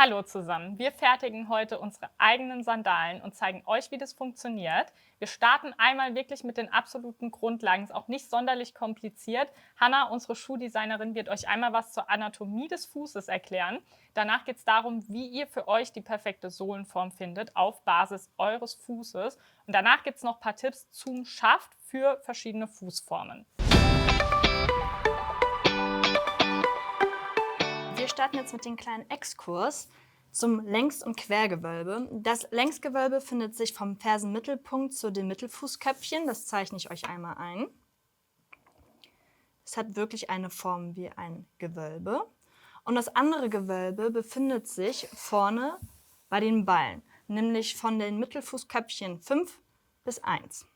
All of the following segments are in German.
Hallo zusammen, wir fertigen heute unsere eigenen Sandalen und zeigen euch, wie das funktioniert. Wir starten einmal wirklich mit den absoluten Grundlagen, ist auch nicht sonderlich kompliziert. Hanna, unsere Schuhdesignerin, wird euch einmal was zur Anatomie des Fußes erklären. Danach geht es darum, wie ihr für euch die perfekte Sohlenform findet auf Basis eures Fußes. Und danach gibt es noch ein paar Tipps zum Schaft für verschiedene Fußformen. Wir starten jetzt mit dem kleinen Exkurs zum Längs- und Quergewölbe. Das Längsgewölbe findet sich vom Fersenmittelpunkt zu den Mittelfußköpfchen. Das zeichne ich euch einmal ein. Es hat wirklich eine Form wie ein Gewölbe. Und das andere Gewölbe befindet sich vorne bei den Ballen, nämlich von den Mittelfußköpfchen 5 bis 1.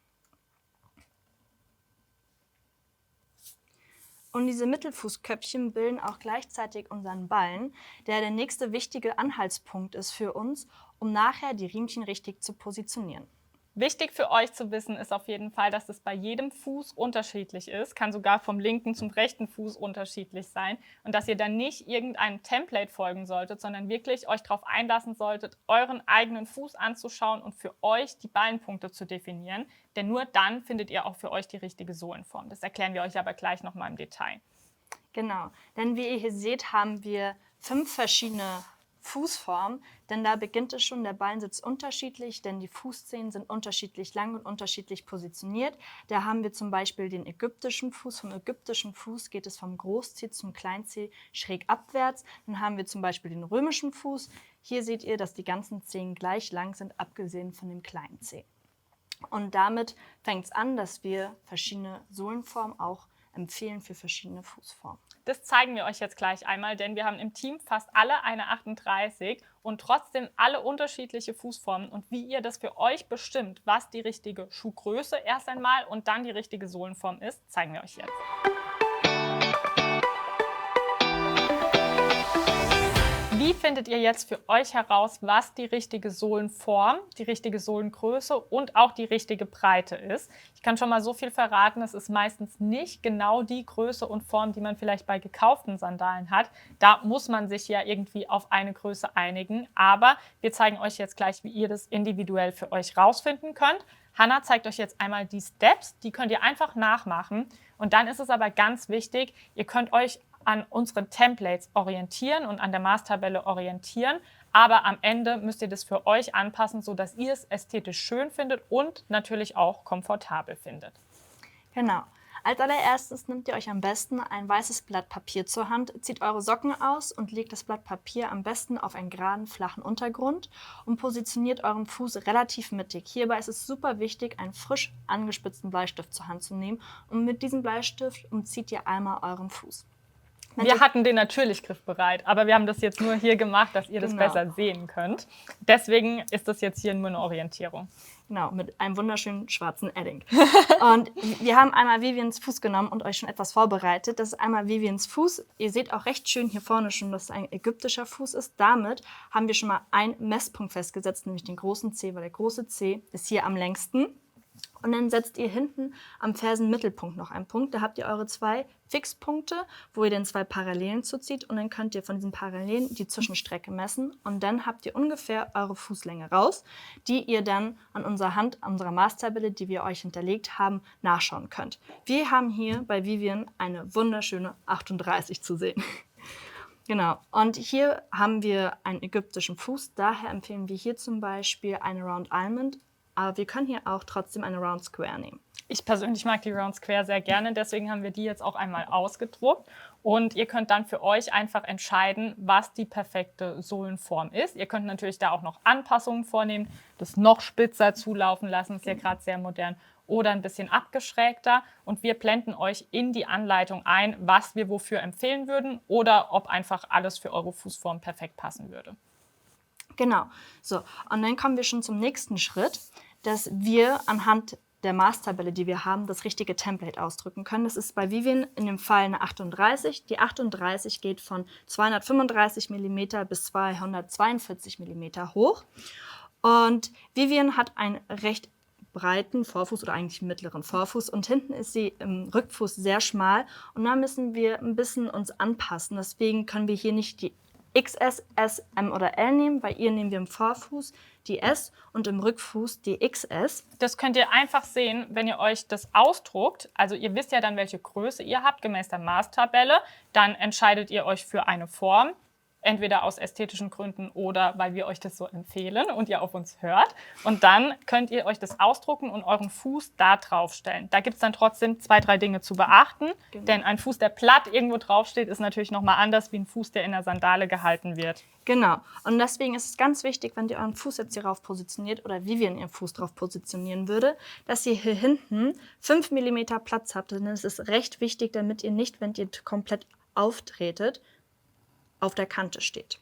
Und diese Mittelfußköpfchen bilden auch gleichzeitig unseren Ballen, der nächste wichtige Anhaltspunkt ist für uns, um nachher die Riemchen richtig zu positionieren. Wichtig für euch zu wissen ist auf jeden Fall, dass es bei jedem Fuß unterschiedlich ist, kann sogar vom linken zum rechten Fuß unterschiedlich sein und dass ihr dann nicht irgendeinem Template folgen solltet, sondern wirklich euch darauf einlassen solltet, euren eigenen Fuß anzuschauen und für euch die Ballenpunkte zu definieren, denn nur dann findet ihr auch für euch die richtige Sohlenform. Das erklären wir euch aber gleich nochmal im Detail. Genau, denn wie ihr hier seht, haben wir 5 verschiedene Fußformen, denn da beginnt es schon, der Ballen sitzt unterschiedlich, denn die Fußzehen sind unterschiedlich lang und unterschiedlich positioniert. Da haben wir zum Beispiel den ägyptischen Fuß. Vom ägyptischen Fuß geht es vom Großzeh zum Kleinzeh schräg abwärts. Dann haben wir zum Beispiel den römischen Fuß. Hier seht ihr, dass die ganzen Zehen gleich lang sind, abgesehen von dem kleinen Zeh. Und damit fängt es an, dass wir verschiedene Sohlenformen auch empfehlen für verschiedene Fußformen. Das zeigen wir euch jetzt gleich einmal, denn wir haben im Team fast alle eine 38 und trotzdem alle unterschiedliche Fußformen. Und wie ihr das für euch bestimmt, was die richtige Schuhgröße erst einmal und dann die richtige Sohlenform ist, zeigen wir euch jetzt. Wie findet ihr jetzt für euch heraus, was die richtige Sohlenform, die richtige Sohlengröße und auch die richtige Breite ist? Ich kann schon mal so viel verraten, es ist meistens nicht genau die Größe und Form, die man vielleicht bei gekauften Sandalen hat. Da muss man sich ja irgendwie auf eine Größe einigen. Aber wir zeigen euch jetzt gleich, wie ihr das individuell für euch rausfinden könnt. Hanna zeigt euch jetzt einmal die Steps, die könnt ihr einfach nachmachen. Und dann ist es aber ganz wichtig, ihr könnt euch an unseren Templates orientieren und an der Maßtabelle orientieren. Aber am Ende müsst ihr das für euch anpassen, sodass ihr es ästhetisch schön findet und natürlich auch komfortabel findet. Genau. Als allererstes nehmt ihr euch am besten ein weißes Blatt Papier zur Hand, zieht eure Socken aus und legt das Blatt Papier am besten auf einen geraden, flachen Untergrund und positioniert euren Fuß relativ mittig. Hierbei ist es super wichtig, einen frisch angespitzten Bleistift zur Hand zu nehmen und mit diesem Bleistift umzieht ihr einmal euren Fuß. Wir hatten den natürlich griffbereit, aber wir haben das jetzt nur hier gemacht, dass ihr das besser sehen könnt. Deswegen ist das jetzt hier nur eine Orientierung. Genau, mit einem wunderschönen schwarzen Edding. Und wir haben einmal Vivians Fuß genommen und euch schon etwas vorbereitet. Das ist einmal Vivians Fuß. Ihr seht auch recht schön hier vorne schon, dass es ein ägyptischer Fuß ist. Damit haben wir schon mal einen Messpunkt festgesetzt, nämlich den großen Zeh, weil der große Zeh ist hier am längsten. Und dann setzt ihr hinten am Fersenmittelpunkt noch einen Punkt. Da habt ihr eure 2 Fixpunkte, wo ihr dann 2 Parallelen zuzieht. Und dann könnt ihr von diesen Parallelen die Zwischenstrecke messen. Und dann habt ihr ungefähr eure Fußlänge raus, die ihr dann an unserer Maßtabelle, die wir euch hinterlegt haben, nachschauen könnt. Wir haben hier bei Vivian eine wunderschöne 38 zu sehen. Genau, und hier haben wir einen ägyptischen Fuß. Daher empfehlen wir hier zum Beispiel eine Round Almond. Aber wir können hier auch trotzdem eine Round Square nehmen. Ich persönlich mag die Round Square sehr gerne, deswegen haben wir die jetzt auch einmal ausgedruckt. Und ihr könnt dann für euch einfach entscheiden, was die perfekte Sohlenform ist. Ihr könnt natürlich da auch noch Anpassungen vornehmen, das noch spitzer zulaufen lassen, ist ja gerade sehr modern, oder ein bisschen abgeschrägter. Und wir blenden euch in die Anleitung ein, was wir wofür empfehlen würden oder ob einfach alles für eure Fußform perfekt passen würde. Genau, so, und dann kommen wir schon zum nächsten Schritt, dass wir anhand der Maßtabelle, die wir haben, das richtige Template ausdrücken können. Das ist bei Vivian in dem Fall eine 38. Die 38 geht von 235 mm bis 242 mm hoch. Und Vivian hat einen recht breiten Vorfuß oder eigentlich mittleren Vorfuß und hinten ist sie im Rückfuß sehr schmal und da müssen wir ein bisschen uns anpassen. Deswegen können wir hier nicht die XS, S, M oder L nehmen. Bei ihr nehmen wir im Vorfuß die S und im Rückfuß die XS. Das könnt ihr einfach sehen, wenn ihr euch das ausdruckt. Also ihr wisst ja dann, welche Größe ihr habt, gemäß der Maßtabelle. Dann entscheidet ihr euch für eine Form, entweder aus ästhetischen Gründen oder weil wir euch das so empfehlen und ihr auf uns hört. Und dann könnt ihr euch das ausdrucken und euren Fuß da drauf stellen. Da gibt es dann trotzdem 2, 3 Dinge zu beachten. Genau. Denn ein Fuß, der platt irgendwo draufsteht, ist natürlich nochmal anders wie ein Fuß, der in der Sandale gehalten wird. Genau. Und deswegen ist es ganz wichtig, wenn ihr euren Fuß jetzt hier rauf positioniert oder wie wir ihren Fuß drauf positionieren würde, dass ihr hier hinten 5 mm Platz habt. Denn das ist recht wichtig, damit ihr nicht, wenn ihr komplett auftretet, auf der Kante steht.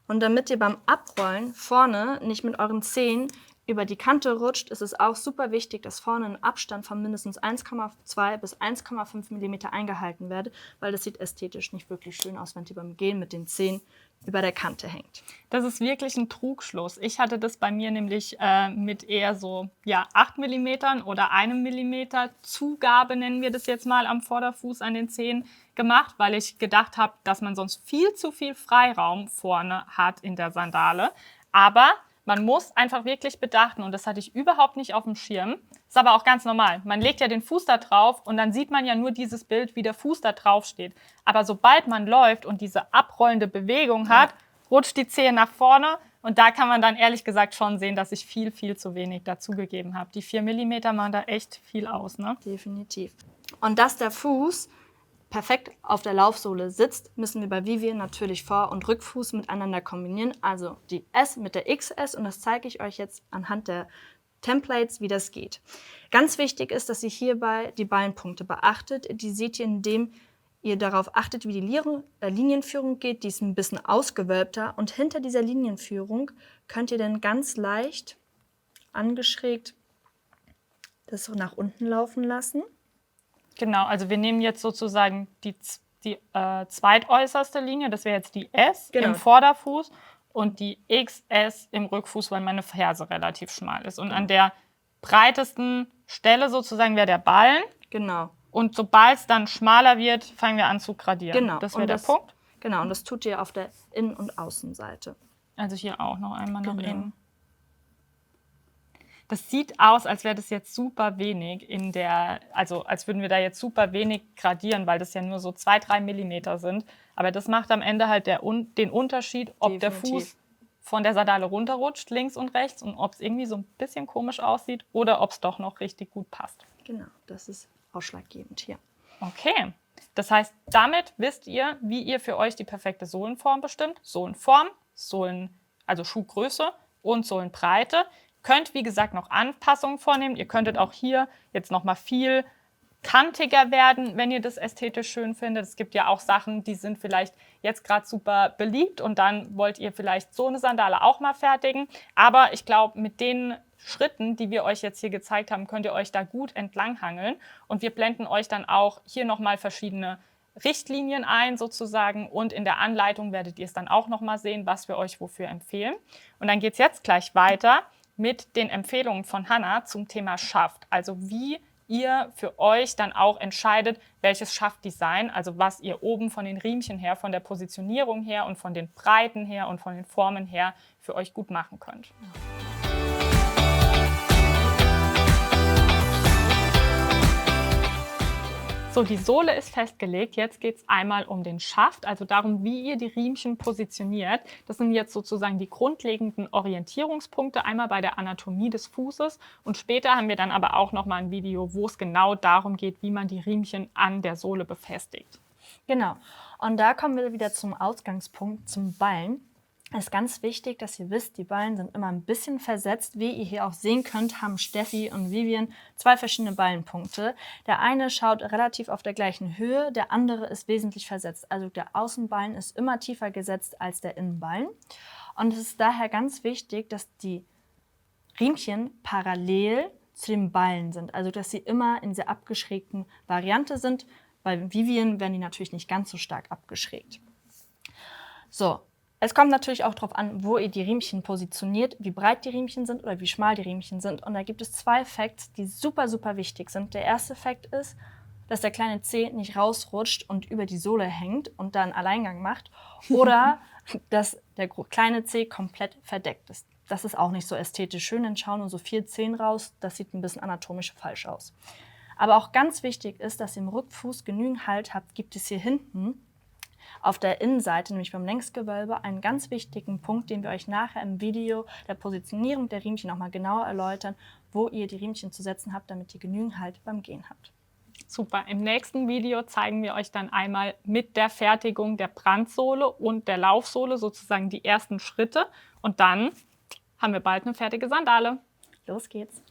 Und damit ihr beim Abrollen vorne nicht mit euren Zehen über die Kante rutscht, ist es auch super wichtig, dass vorne ein Abstand von mindestens 1,2 bis 1,5 mm eingehalten wird, weil das sieht ästhetisch nicht wirklich schön aus, wenn ihr beim Gehen mit den Zehen über der Kante hängt. Das ist wirklich ein Trugschluss. Ich hatte das bei mir nämlich mit eher so 8 mm oder 1 mm Zugabe, nennen wir das jetzt mal, am Vorderfuß an den Zehen gemacht, weil ich gedacht habe, dass man sonst viel zu viel Freiraum vorne hat in der Sandale. Aber man muss einfach wirklich bedachten, und das hatte ich überhaupt nicht auf dem Schirm, ist aber auch ganz normal. Man legt ja den Fuß da drauf und dann sieht man ja nur dieses Bild, wie der Fuß da drauf steht. Aber sobald man läuft und diese abrollende Bewegung hat, rutscht die Zehe nach vorne und da kann man dann ehrlich gesagt schon sehen, dass ich viel, viel zu wenig dazugegeben habe. Die 4 mm machen da echt viel aus, ne? Definitiv. Und dass der Fuß perfekt auf der Laufsohle sitzt, müssen wir bei Vivian natürlich Vor- und Rückfuß miteinander kombinieren. Also die S mit der XS und das zeige ich euch jetzt anhand der Templates, wie das geht. Ganz wichtig ist, dass ihr hierbei die Ballenpunkte beachtet. Die seht ihr, indem ihr darauf achtet, wie die Linienführung geht. Die ist ein bisschen ausgewölbter und hinter dieser Linienführung könnt ihr dann ganz leicht angeschrägt das so nach unten laufen lassen. Genau, also wir nehmen jetzt sozusagen die zweitäußerste Linie, das wäre jetzt die S im Vorderfuß und die XS im Rückfuß, weil meine Ferse relativ schmal ist. Und an der breitesten Stelle sozusagen wäre der Ballen. Genau. Und sobald es dann schmaler wird, fangen wir an zu gradieren. Genau. Das wäre der Punkt. Genau, und das tut ihr auf der Innen- und Außenseite. Also hier auch noch einmal nach innen. Das sieht aus, als wäre das jetzt super wenig also als würden wir da jetzt super wenig gradieren, weil das ja nur so 2, 3 Millimeter sind. Aber das macht am Ende halt den Unterschied, ob der Fuß von der Sandale runterrutscht, links und rechts, und ob es irgendwie so ein bisschen komisch aussieht oder ob es doch noch richtig gut passt. Genau, das ist ausschlaggebend hier. Okay, das heißt, damit wisst ihr, wie ihr für euch die perfekte Sohlenform bestimmt. Sohlenform, also Schuhgröße und Sohlenbreite. Könnt, wie gesagt, noch Anpassungen vornehmen. Ihr könntet auch hier jetzt noch mal viel kantiger werden, wenn ihr das ästhetisch schön findet. Es gibt ja auch Sachen, die sind vielleicht jetzt gerade super beliebt und dann wollt ihr vielleicht so eine Sandale auch mal fertigen. Aber ich glaube, mit den Schritten, die wir euch jetzt hier gezeigt haben, könnt ihr euch da gut entlanghangeln. Und wir blenden euch dann auch hier noch mal verschiedene Richtlinien ein sozusagen und in der Anleitung werdet ihr es dann auch noch mal sehen, was wir euch wofür empfehlen. Und dann geht es jetzt gleich weiter mit den Empfehlungen von Hannah zum Thema Schaft. Also wie ihr für euch dann auch entscheidet, welches Schaftdesign, also was ihr oben von den Riemchen her, von der Positionierung her und von den Breiten her und von den Formen her für euch gut machen könnt. So, die Sohle ist festgelegt. Jetzt geht es einmal um den Schaft, also darum, wie ihr die Riemchen positioniert. Das sind jetzt sozusagen die grundlegenden Orientierungspunkte, einmal bei der Anatomie des Fußes. Und später haben wir dann aber auch noch mal ein Video, wo es genau darum geht, wie man die Riemchen an der Sohle befestigt. Genau. Und da kommen wir wieder zum Ausgangspunkt, zum Ballen. Es ist ganz wichtig, dass ihr wisst, die Ballen sind immer ein bisschen versetzt. Wie ihr hier auch sehen könnt, haben Steffi und Vivian 2 verschiedene Ballenpunkte. Der eine schaut relativ auf der gleichen Höhe, der andere ist wesentlich versetzt. Also der Außenballen ist immer tiefer gesetzt als der Innenballen. Und es ist daher ganz wichtig, dass die Riemchen parallel zu den Ballen sind. Also dass sie immer in dieser abgeschrägten Variante sind. Bei Vivian werden die natürlich nicht ganz so stark abgeschrägt. So. Es kommt natürlich auch darauf an, wo ihr die Riemchen positioniert, wie breit die Riemchen sind oder wie schmal die Riemchen sind. Und da gibt es 2 Facts, die super, super wichtig sind. Der erste Fact ist, dass der kleine Zeh nicht rausrutscht und über die Sohle hängt und dann Alleingang macht. Oder dass der kleine Zeh komplett verdeckt ist. Das ist auch nicht so ästhetisch schön, dann schauen nur so 4 Zehen raus. Das sieht ein bisschen anatomisch falsch aus. Aber auch ganz wichtig ist, dass ihr im Rückfuß genügend Halt habt, gibt es hier hinten auf der Innenseite, nämlich beim Längsgewölbe, einen ganz wichtigen Punkt, den wir euch nachher im Video der Positionierung der Riemchen nochmal genauer erläutern, wo ihr die Riemchen zu setzen habt, damit ihr genügend Halt beim Gehen habt. Super. Im nächsten Video zeigen wir euch dann einmal mit der Fertigung der Brandsohle und der Laufsohle sozusagen die ersten Schritte. Und dann haben wir bald eine fertige Sandale. Los geht's!